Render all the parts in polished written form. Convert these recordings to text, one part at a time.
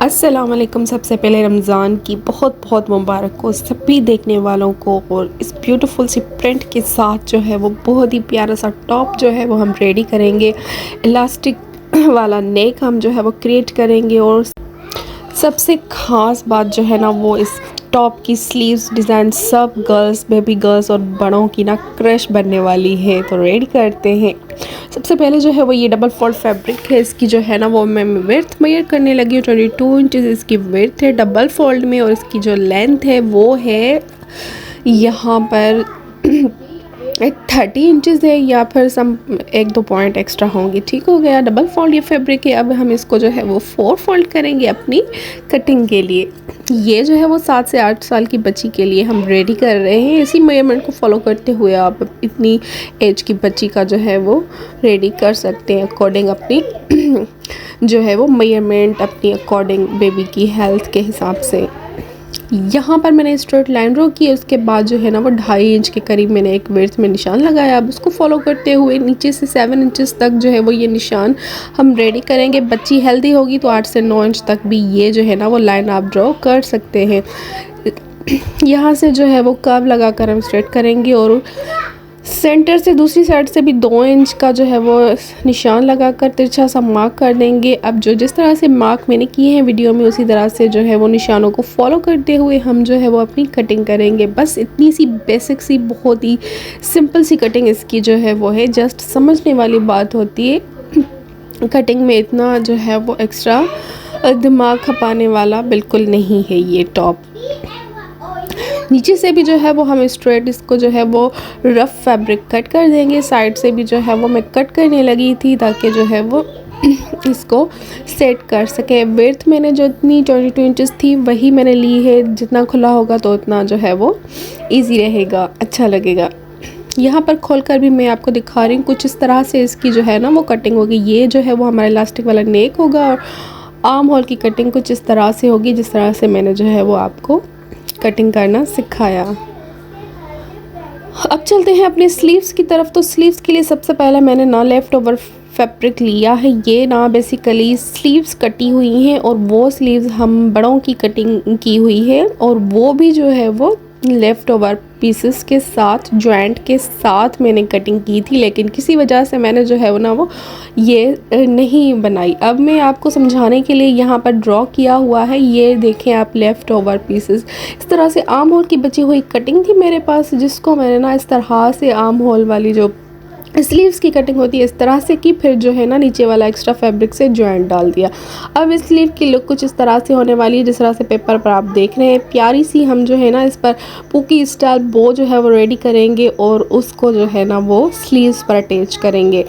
अस्सलाम वालेकुम। सबसे पहले रमज़ान की बहुत बहुत मुबारक हो सभी देखने वालों को। और इस ब्यूटीफुल सी प्रिंट के साथ जो है वो बहुत ही प्यारा सा टॉप जो है वो हम रेडी करेंगे। इलास्टिक वाला नेक हम जो है वो क्रिएट करेंगे। और सबसे ख़ास बात जो है ना वो इस टॉप की स्लीव्स डिज़ाइन सब गर्ल्स, बेबी गर्ल्स और बड़ों की ना क्रश बनने वाली है। तो रेडी करते हैं। सबसे पहले जो है वो ये डबल फोल्ड फैब्रिक है। इसकी जो है ना वो मैं विड्थ मेजर करने लगी हूँ। 22 इंचज़ इसकी विड्थ है डबल फोल्ड में। और इसकी जो लेंथ है वो है यहाँ पर 30 इंचज़ है, या फिर सम 1-2 पॉइंट एक्स्ट्रा होंगे। ठीक हो गया। डबल फोल्ड ये फैब्रिक है। अब हम इसको जो है वो 4 फोल्ड करेंगे अपनी कटिंग के लिए। ये जो है वो 7 से 8 साल की बच्ची के लिए हम रेडी कर रहे हैं। इसी मेजरमेंट को फॉलो करते हुए आप इतनी एज की बच्ची का जो है वो रेडी कर सकते हैं अकॉर्डिंग अपनी जो है वो मेजरमेंट, अपनी अकॉर्डिंग बेबी की हेल्थ के हिसाब से। यहाँ पर मैंने स्ट्रेट लाइन ड्रॉ की। उसके बाद जो है ना वो 2.5 इंच के करीब मैंने एक विड्थ में निशान लगाया। अब उसको फॉलो करते हुए नीचे से 7 इंचज़ तक जो है वो ये निशान हम रेडी करेंगे। बच्ची हेल्दी होगी तो 8 से 9 इंच तक भी ये जो है ना वो लाइन आप ड्रॉ कर सकते हैं। यहाँ से जो है वो कर्व लगाकर हम स्ट्रेट करेंगे। और सेंटर से दूसरी साइड से भी 2 इंच का जो है वो निशान लगाकर तिरछा सा मार्क कर देंगे। अब जो जिस तरह से मार्क मैंने किए हैं वीडियो में उसी तरह से जो है वो निशानों को फॉलो करते हुए हम जो है वो अपनी कटिंग करेंगे। बस इतनी सी बेसिक सी बहुत ही सिंपल सी कटिंग इसकी जो है वो है। जस्ट समझने वाली बात होती है। कटिंग में इतना जो है वो एक्स्ट्रा दिमाग खपाने वाला बिल्कुल नहीं है ये टॉप। नीचे से भी जो है वो हम स्ट्रेट इसको जो है वो रफ़ फैब्रिक कट कर देंगे। साइड से भी जो है वो मैं कट करने लगी थी ताकि जो है वो इसको सेट कर सके। विड्थ मैंने जो इतनी 22 इंचज़ थी वही मैंने ली है। जितना खुला होगा तो उतना जो है वो इजी रहेगा, अच्छा लगेगा। यहाँ पर खोलकर भी मैं आपको दिखा रही हूँ। कुछ इस तरह से इसकी जो है ना वो कटिंग होगी। ये जो है वो हमारा इलास्टिक वाला नेक होगा। और आर्म होल की कटिंग कुछ इस तरह से होगी जिस तरह से मैंने जो है वो आपको कटिंग करना सिखाया। अब चलते हैं अपने स्लीव्स की तरफ। तो स्लीव्स के लिए सबसे पहले मैंने ना लेफ़्ट ओवर फैब्रिक लिया है। ये ना बेसिकली स्लीव्स कटी हुई हैं और वो स्लीव्स हम बड़ों की कटिंग की हुई है। और वो भी जो है वो लेफ़्ट ओवर पीसेस के साथ, जॉइंट के साथ मैंने कटिंग की थी। लेकिन किसी वजह से मैंने जो है वो ना वो ये नहीं बनाई। अब मैं आपको समझाने के लिए यहाँ पर ड्रॉ किया हुआ है। ये देखें आप, लेफ़्ट ओवर पीसेस इस तरह से आर्म होल की बची हुई कटिंग थी मेरे पास, जिसको मैंने ना इस तरह से आर्म होल वाली जो स्लीव्स की कटिंग होती है इस तरह से की। फिर जो है ना नीचे वाला एक्स्ट्रा फैब्रिक से जॉइंट डाल दिया। अब इस स्लीव की लुक कुछ इस तरह से होने वाली है जिस तरह से पेपर पर आप देख रहे हैं। प्यारी सी हम जो है ना इस पर पूकी स्टाइल बो जो है वो रेडी करेंगे और उसको जो है ना वो स्लीव्स पर अटैच करेंगे।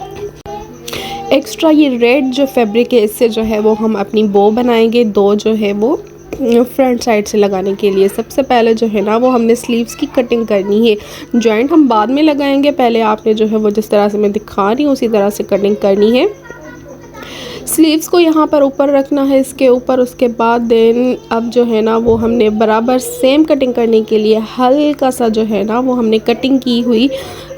एक्स्ट्रा ये रेड जो फैब्रिक है इससे जो है वो हम अपनी बो बनाएंगे। 2 जो है वो फ्रंट साइड से लगाने के लिए। सबसे पहले जो है ना वो हमने स्लीव्स की कटिंग करनी है। जॉइंट हम बाद में लगाएंगे। पहले आपने जो है वो जिस तरह से मैं दिखा रही हूँ उसी तरह से कटिंग करनी है। स्लीव्स को यहाँ पर ऊपर रखना है इसके ऊपर। उसके बाद देन अब जो है ना वो हमने बराबर सेम कटिंग करने के लिए हल्का सा जो है ना वो हमने कटिंग की हुई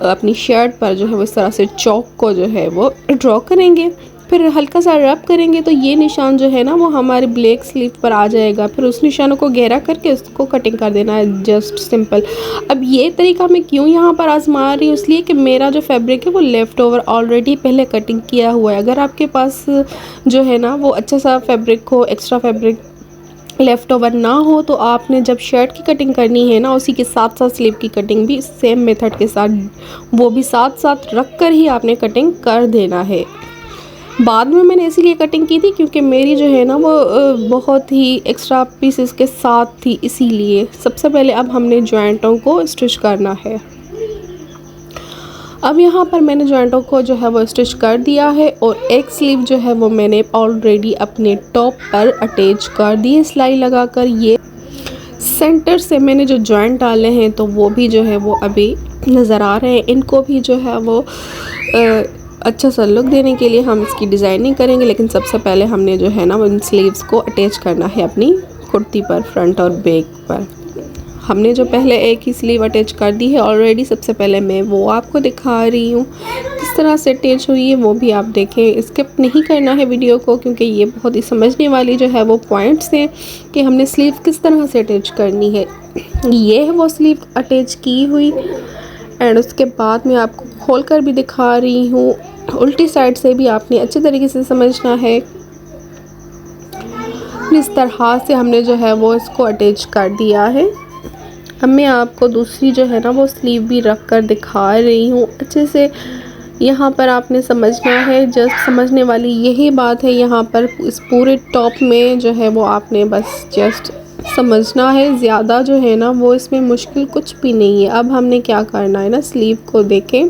अपनी शर्ट पर जो है वो इस तरह से चौक को जो है वो ड्रॉ करेंगे। फिर हल्का सा रब करेंगे तो ये निशान जो है ना वो हमारे ब्लैक स्लीव पर आ जाएगा। फिर उस निशानों को गहरा करके उसको कटिंग कर देना है, जस्ट सिंपल। अब ये तरीका मैं क्यों यहाँ पर आजमा रही हूँ, इसलिए कि मेरा जो फैब्रिक है वो लेफ़्ट ओवर ऑलरेडी पहले कटिंग किया हुआ है। अगर आपके पास जो है ना वो अच्छा सा फैब्रिक हो, एक्स्ट्रा फैब्रिक लेफ़्ट ओवर ना हो, तो आपने जब शर्ट की कटिंग करनी है ना उसी के साथ साथ स्लीव की कटिंग भी सेम मेथड के साथ वो भी साथ साथ रख कर ही आपने कटिंग कर देना है। बाद में मैंने इसीलिए कटिंग की थी क्योंकि मेरी जो है ना वो बहुत ही एक्स्ट्रा पीसेस के साथ थी, इसीलिए। सबसे पहले अब हमने जॉइंटों को स्टिच करना है। अब यहाँ पर मैंने जॉइंटों को जो है वो स्टिच कर दिया है। और एक स्लीव जो है वो मैंने ऑलरेडी अपने टॉप पर अटैच कर दी है सिलाई लगाकर। ये सेंटर से मैंने जो जॉइंट डाले हैं तो वो भी जो है वो अभी नज़र आ रहे हैं। इनको भी जो है वो अच्छा सा लुक देने के लिए हम इसकी डिज़ाइनिंग करेंगे। लेकिन सबसे पहले हमने जो है ना उन स्लीव्स को अटैच करना है अपनी कुर्ती पर, फ्रंट और बैक पर। हमने जो पहले एक ही स्लीव अटैच कर दी है ऑलरेडी, सबसे पहले मैं वो आपको दिखा रही हूँ किस तरह से अटैच हुई है, वो भी आप देखें। स्किप नहीं करना है वीडियो को, क्योंकि ये बहुत ही समझने वाली जो है वो पॉइंट्स हैं कि हमने स्लीव किस तरह से अटैच करनी है। ये है वो स्लीव अटैच की हुई, एंड उसके बाद मैं आपको खोल कर भी दिखा रही हूँ। उल्टी साइड से भी आपने अच्छे तरीके से समझना है। इस तरह से हमने जो है वो इसको अटैच कर दिया है। अब मैं आपको दूसरी जो है ना वो स्लीव भी रख कर दिखा रही हूँ अच्छे से। यहाँ पर आपने समझना है, जस्ट समझने वाली यही बात है। यहाँ पर इस पूरे टॉप में जो है वो आपने बस जस्ट समझना है, ज़्यादा जो है ना वो इसमें मुश्किल कुछ भी नहीं है। अब हमने क्या करना है ना, स्लीव को देखें,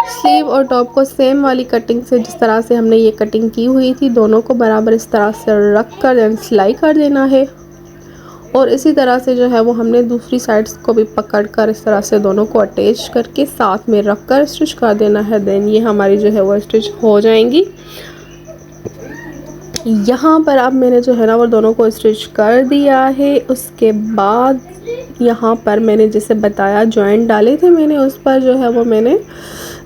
स्लीव और टॉप को सेम वाली कटिंग से, जिस तरह से हमने ये कटिंग की हुई थी, दोनों को बराबर इस तरह से रख कर देन सिलाई कर देना है। और इसी तरह से जो है वो हमने दूसरी साइड्स को भी पकड़ कर इस तरह से दोनों को अटैच करके साथ में रख कर स्टिच कर देना है। देन ये हमारी जो है वो स्टिच हो जाएंगी। यहाँ पर अब मैंने जो है ना वो दोनों को स्टिच कर दिया है। उसके बाद यहाँ पर मैंने जैसे बताया जॉइंट डाले थे मैंने, उस पर जो है वो मैंने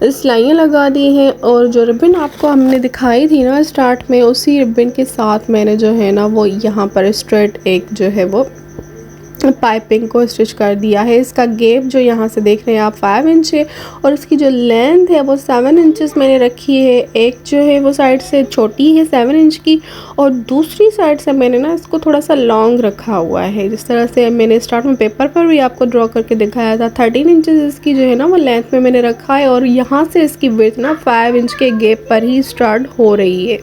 सिलाइयाँ लगा दी हैं। और जो रिबन आपको हमने दिखाई थी ना स्टार्ट में, उसी रिबन के साथ मैंने जो है ना वो यहाँ पर स्ट्रेट एक जो है वो पाइपिंग को स्टिच कर दिया है। इसका गैप जो यहाँ से देख रहे हैं आप 5 इंच है, और इसकी जो लेंथ है वो 7 इंचेस मैंने रखी है। एक जो है वो साइड से छोटी है 7 इंच की, और दूसरी साइड से मैंने ना इसको थोड़ा सा लॉन्ग रखा हुआ है। जिस तरह से मैंने स्टार्ट में पेपर पर भी आपको ड्रॉ करके दिखाया था, 13 इंचेस इसकी जो है ना वो लेंथ में मैंने रखा है, और यहाँ से इसकी विड्थ ना 5 इंच के गैप पर ही स्टार्ट हो रही है।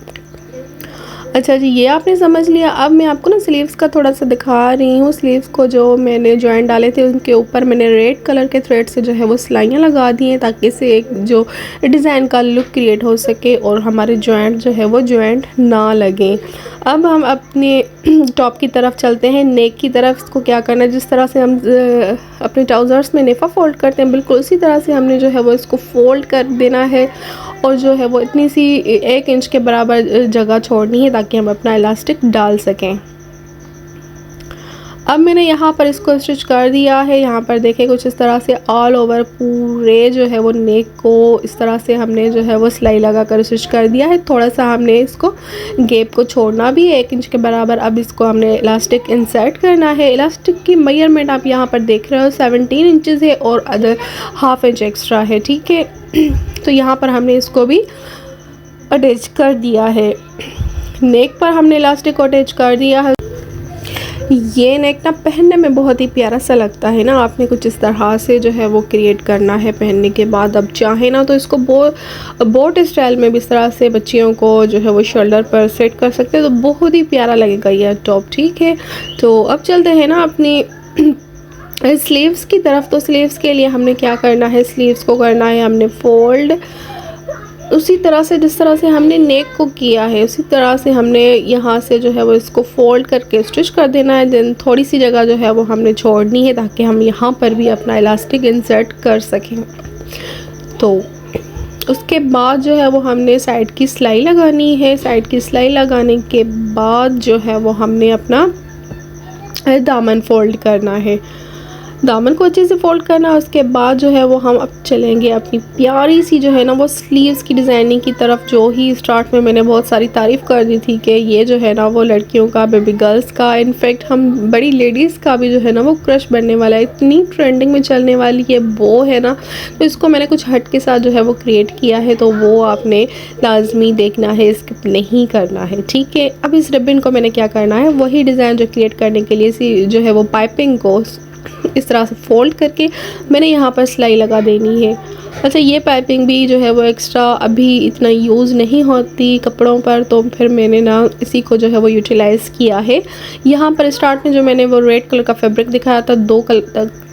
अच्छा जी, ये आपने समझ लिया। अब मैं आपको ना स्लीव्स का थोड़ा सा दिखा रही हूँ। स्लीव्स को जो मैंने जॉइंट डाले थे उनके ऊपर मैंने रेड कलर के थ्रेड से जो है वो सिलाइयाँ लगा दी हैं, ताकि इससे एक जो डिज़ाइन का लुक क्रिएट हो सके और हमारे जॉइंट जो है वो जॉइंट ना लगें। अब हम अपने टॉप की तरफ चलते हैं, नेक की तरफ। इसको क्या करना है, जिस तरह से हम अपने ट्राउज़र्स में नेफा फोल्ड करते हैं, बिल्कुल उसी तरह से हमने जो है वो इसको फोल्ड कर देना है, और जो है वो इतनी सी 1 इंच के बराबर जगह छोड़नी है ताकि हम अपना इलास्टिक डाल सकें। अब मैंने यहाँ पर इसको स्टिच कर दिया है। यहाँ पर देखें कुछ इस तरह से ऑल ओवर पूरे जो है वो नेक को इस तरह से हमने जो है वो सिलाई लगा कर स्टिच कर दिया है। थोड़ा सा हमने इसको गैप को छोड़ना भी है 1 इंच के बराबर। अब इसको हमने इलास्टिक इंसर्ट करना है। इलास्टिक की मेजरमेंट आप यहाँ पर देख रहे हो 17 इंचेस है और अदर हाफ इंच एक्स्ट्रा है, ठीक है। तो यहाँ पर हमने इसको भी अटैच कर दिया है। नेक पर हमने इलास्टिक को अटैच कर दिया है। ये नेक ना पहनने में बहुत ही प्यारा सा लगता है ना। आपने कुछ इस तरह से जो है वो क्रिएट करना है पहनने के बाद। अब चाहे ना तो इसको बोट स्टाइल में भी इस तरह से बच्चियों को जो है वो शोल्डर पर सेट कर सकते हैं, तो बहुत ही प्यारा लगेगा ये टॉप, ठीक है। तो अब चलते हैं ना अपनी स्लीव्स की तरफ। तो स्लीव्स के लिए हमने क्या करना है, स्लीव्स को करना है हमने फोल्ड उसी तरह से जिस तरह से हमने नेक को किया है, उसी तरह से हमने यहाँ से जो है वो इसको फोल्ड करके स्टिच कर देना है। देन थोड़ी सी जगह जो है वो हमने छोड़नी है ताकि हम यहाँ पर भी अपना इलास्टिक इंसर्ट कर सकें। तो उसके बाद जो है वो हमने साइड की सिलाई लगानी है। साइड की सिलाई लगाने के बाद जो है वो हमने अपना दामन फोल्ड करना है। दामन को अच्छे से फोल्ड करना है। उसके बाद जो है वो हम अब चलेंगे अपनी प्यारी सी जो है ना वो स्लीव्स की डिज़ाइनिंग की तरफ, जो ही स्टार्ट में मैंने बहुत सारी तारीफ़ कर दी थी कि ये जो है ना वो लड़कियों का, बेबी गर्ल्स का, इनफैक्ट हम बड़ी लेडीज़ का भी जो है ना वो क्रश बनने वाला है। इतनी ट्रेंडिंग में चलने वाली ये वो है ना, तो इसको मैंने कुछ हट के साथ जो है वो क्रिएट किया है, तो वो आपने लाजमी देखना है, स्किप नहीं करना है, ठीक है। अब इस रिबन को मैंने क्या करना है, वही डिज़ाइन जो क्रिएट करने के लिए इसी जो है वो पाइपिंग को इस तरह से फोल्ड करके मैंने यहाँ पर सिलाई लगा देनी है। अच्छा, ये पाइपिंग भी जो है वो एक्स्ट्रा अभी इतना यूज़ नहीं होती कपड़ों पर, तो फिर मैंने ना इसी को जो है वो यूटिलाइज़ किया है। यहाँ पर स्टार्ट में जो मैंने वो रेड कलर का फैब्रिक दिखाया था, 2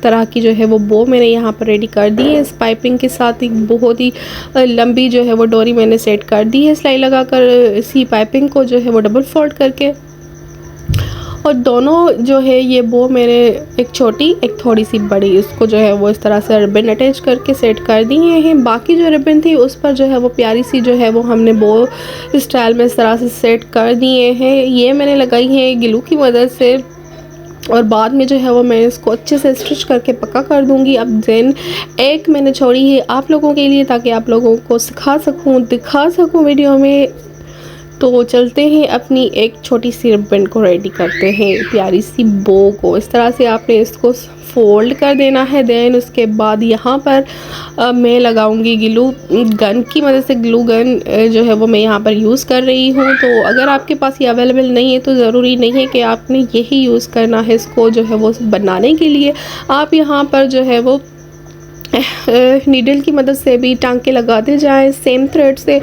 तरह की जो है वो बो मैंने यहाँ पर रेडी कर दी है। इस पाइपिंग के साथ एक बहुत ही लंबी जो है वो डोरी मैंने सेट कर दी है सिलाई लगा कर। इसी पाइपिंग को जो है वो डबल फोल्ड करके, और दोनों जो है ये बो मेरे एक छोटी एक थोड़ी सी बड़ी, इसको जो है वो इस तरह से रिबन अटैच करके सेट कर दिए हैं। बाकी जो रिबन थी उस पर जो है वो प्यारी सी जो है वो हमने बो स्टाइल में इस तरह से सेट कर दिए हैं। ये मैंने लगाई है ग्लू की मदद से। और बाद में जो है वो मैं इसको अच्छे से स्टिच करके पक्का कर दूंगी। अब देन एक मैंने छोड़ी है आप लोगों के लिए, ताकि आप लोगों को सिखा सकूं, दिखा सकूं वीडियो में। तो चलते हैं अपनी एक छोटी सी रिबन को रेडी करते हैं, प्यारी सी बो को। इस तरह से आपने इसको फोल्ड कर देना है। देन उसके बाद यहाँ पर मैं लगाऊंगी ग्लू गन की मदद से। ग्लू गन जो है वो मैं यहाँ पर यूज़ कर रही हूँ। तो अगर आपके पास ये अवेलेबल नहीं है तो ज़रूरी नहीं है कि आपने यही यूज़ करना है इसको जो है वो बनाने के लिए। आप यहाँ पर जो है वो नीडल की मदद से भी टांके लगाते जाएं सेम थ्रेड से,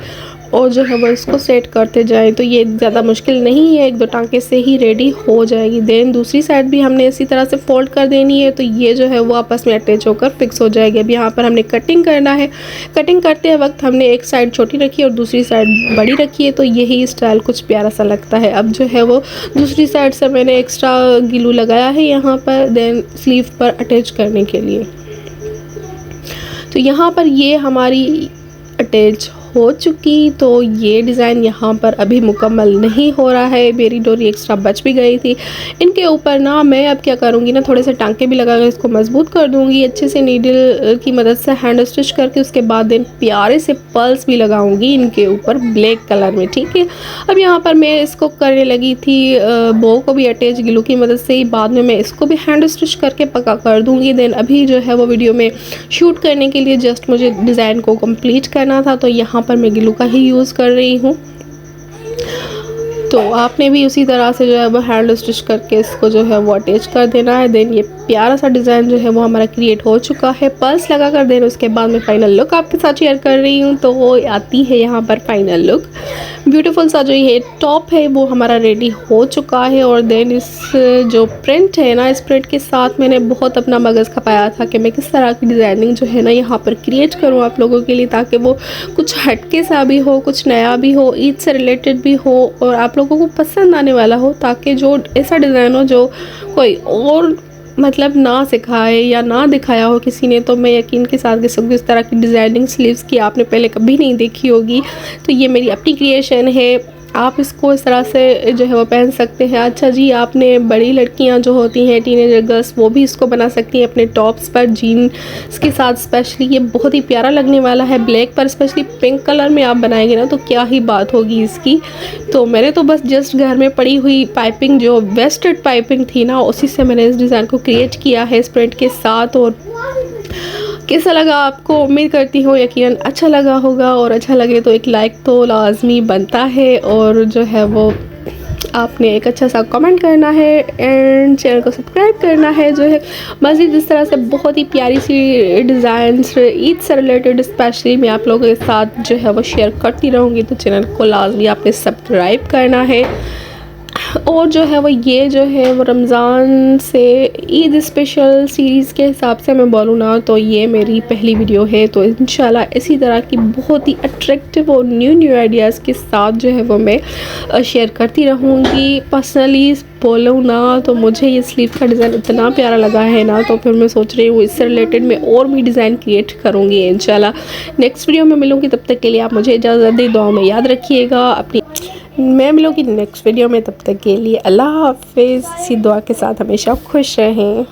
और जो है वो इसको सेट करते जाएं। तो ये ज़्यादा मुश्किल नहीं है, एक दो टांके से ही रेडी हो जाएगी। देन दूसरी साइड भी हमने इसी तरह से फोल्ड कर देनी है, तो ये जो है वो आपस में अटैच होकर फिक्स हो जाएगी। अब यहाँ पर हमने कटिंग करना है। कटिंग करते वक्त हमने एक साइड छोटी रखी और दूसरी साइड बड़ी रखी है, तो यही स्टाइल कुछ प्यारा सा लगता है। अब जो है वो दूसरी साइड से मैंने एक्स्ट्रा ग्लू लगाया है यहाँ पर, देन स्लीव पर अटैच करने के लिए। तो यहाँ पर ये हमारी अटैच हो चुकी। तो ये डिज़ाइन यहाँ पर अभी मुकम्मल नहीं हो रहा है, मेरी डोरी एक्स्ट्रा बच भी गई थी। इनके ऊपर ना मैं अब क्या करूँगी ना, थोड़े से टांके भी लगाकर इसको मजबूत कर दूँगी अच्छे से नीडल की मदद से हैंड स्टिच करके। उसके बाद देन प्यारे से पर्ल्स भी लगाऊँगी इनके ऊपर ब्लैक कलर में, ठीक है। अब यहाँ पर मैं इसको करने लगी थी बो को भी अटैच ग्लू की मदद से ही, बाद में मैं इसको भी हैंड स्टिच करके पक्का कर दूँगी। देन अभी जो है वो वीडियो में शूट करने के लिए जस्ट मुझे डिज़ाइन को कंप्लीट करना था, तो यहाँ पर मैं ग्लू का ही यूज़ कर रही हूँ। तो आपने भी उसी तरह से जो है वो हैंड स्टिच करके इसको जो है वो अटैच कर देना है। देन ये प्यारा सा डिज़ाइन जो है वो हमारा क्रिएट हो चुका है। पर्स लगा कर देन उसके बाद मैं फाइनल लुक आपके साथ शेयर कर रही हूँ। तो वो आती है यहाँ पर फाइनल लुक। ब्यूटीफुल सा जो ये टॉप है वो हमारा रेडी हो चुका है। और देन इस जो प्रिंट है ना, इस प्रिंट के साथ मैंने बहुत अपना मगज़ खपाया था कि मैं किस तरह की डिज़ाइनिंग जो है ना यहाँ पर क्रिएट करूँ आप लोगों के लिए, ताकि वो कुछ हटके सा भी हो, कुछ नया भी हो, ईद से रिलेटेड भी हो और आप लोगों को पसंद आने वाला हो, ताकि जो ऐसा डिज़ाइन हो जो कोई और मतलब ना सिखाए या ना दिखाया हो किसी ने। तो मैं यकीन के साथ कह सकती हूँ इस तरह की डिज़ाइनिंग स्लीव्स की आपने पहले कभी नहीं देखी होगी। तो ये मेरी अपनी क्रिएशन है, आप इसको इस तरह से जो है वो पहन सकते हैं। अच्छा जी, आपने बड़ी लड़कियां जो होती हैं टीनेजर गर्ल्स, वो भी इसको बना सकती हैं अपने टॉप्स पर जीन्स के साथ। स्पेशली ये बहुत ही प्यारा लगने वाला है। ब्लैक पर स्पेशली पिंक कलर में आप बनाएंगे ना तो क्या ही बात होगी इसकी। तो मैंने तो बस जस्ट घर में पड़ी हुई पाइपिंग जो वेस्टेड पाइपिंग थी ना, उसी से मैंने इस डिज़ाइन को क्रिएट किया है इस प्रिंट के साथ। और कैसा लगा आपको, उम्मीद करती हूँ यकीनन अच्छा लगा होगा। और अच्छा लगे तो एक लाइक तो लाजमी बनता है, और जो है वो आपने एक अच्छा सा कमेंट करना है एंड चैनल को सब्सक्राइब करना है। जो है मज़ीद इस तरह से बहुत ही प्यारी सी डिज़ाइंस ईद से रिलेटेड स्पेशली मैं आप लोगों के साथ जो है वो शेयर करती रहूँगी। तो चैनल को लाजमी आपने सब्सक्राइब करना है। और जो है वो ये जो है वो रमज़ान से ईद स्पेशल सीरीज़ के हिसाब से मैं बोलूँ ना, तो ये मेरी पहली वीडियो है। तो इंशाल्लाह इसी तरह की बहुत ही अट्रैक्टिव और न्यू आइडियाज़ के साथ जो है वो मैं शेयर करती रहूँगी। पर्सनली बोलूँ ना तो मुझे ये स्लीव का डिज़ाइन इतना प्यारा लगा है ना, तो फिर मैं सोच रही हूँ इससे रिलेटेड मैं और भी डिज़ाइन क्रिएट करूँगी इंशाल्लाह। नेक्स्ट वीडियो में मिलूँगी, तब तक के लिए आप मुझे इजाज़त दें। दुआ में याद रखिएगा अपनी। मैं मिलूँगी नेक्स्ट वीडियो में, तब तक के लिए अल्लाह हाफिज़। इसी दुआ के साथ हमेशा खुश रहें।